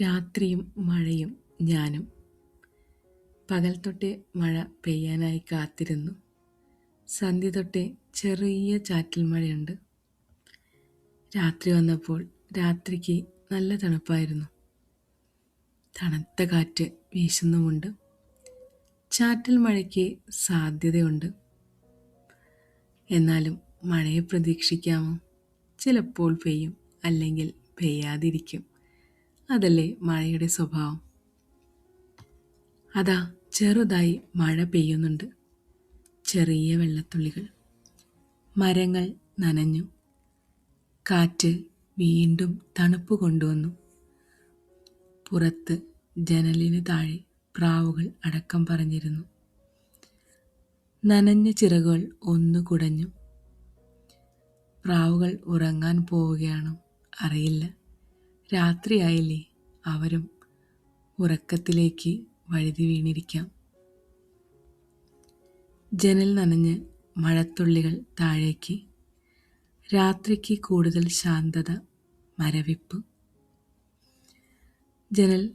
രാത്രിയും മഴയും ഞാനും. പകൽ തൊട്ടേ മഴ പെയ്യാനായി കാത്തിരുന്നു. സന്ധ്യ തൊട്ടേ ചെറിയ ചാറ്റൽ മഴയുണ്ട്. രാത്രി വന്നപ്പോൾ രാത്രിക്ക് നല്ല തണുപ്പായിരുന്നു. തണുത്ത കാറ്റ് വീശുന്നുമുണ്ട്. ചാറ്റൽ മഴയ്ക്ക് സാധ്യതയുണ്ട്. എന്നാലും മഴയെ പ്രതീക്ഷിക്കാമോ? ചിലപ്പോൾ പെയ്യും, അല്ലെങ്കിൽ പെയ്യാതിരിക്കും. അതല്ലേ മഴയുടെ സ്വഭാവം. അതാ ചെറുതായി മഴ പെയ്യുന്നുണ്ട്. ചെറിയ വെള്ളത്തുള്ളികൾ. മരങ്ങൾ നനഞ്ഞു. കാറ്റ് വീണ്ടും തണുപ്പ് കൊണ്ടുവന്നു. പുറത്ത് ജനലിന് താഴെ പ്രാവുകൾ അടക്കം പറഞ്ഞിരുന്നു. നനഞ്ഞ ചിറകുകൾ ഒന്നു കുടഞ്ഞു. പ്രാവുകൾ ഉറങ്ങാൻ പോവുകയാണോ അറിയില്ല. രാത്രിയായില്ലേ, അവരും ഉറക്കത്തിലേക്ക് വഴുതി വീണിരിക്കാം. ജനൽ നനഞ്ഞ് മഴത്തുള്ളികൾ താഴേക്ക്. രാത്രിക്ക് കൂടുതൽ ശാന്തത, മരവിപ്പ്. ജനൽ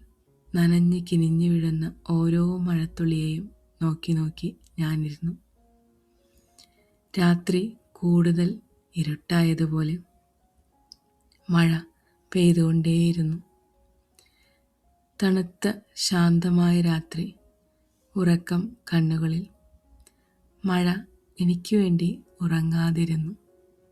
നനഞ്ഞ് കിനിഞ്ഞു വീഴുന്ന ഓരോ മഴത്തുള്ളിയെയും നോക്കി നോക്കി ഞാനിരുന്നു. രാത്രി കൂടുതൽ ഇരുട്ടായതുപോലെ. മഴ പെയ്തുകൊണ്ടേയിരുന്നു. തണുത്ത ശാന്തമായ രാത്രി. ഉറക്കം കണ്ണുകളിൽ. മഴ എനിക്ക് വേണ്ടി ഉറങ്ങാതിരുന്നു.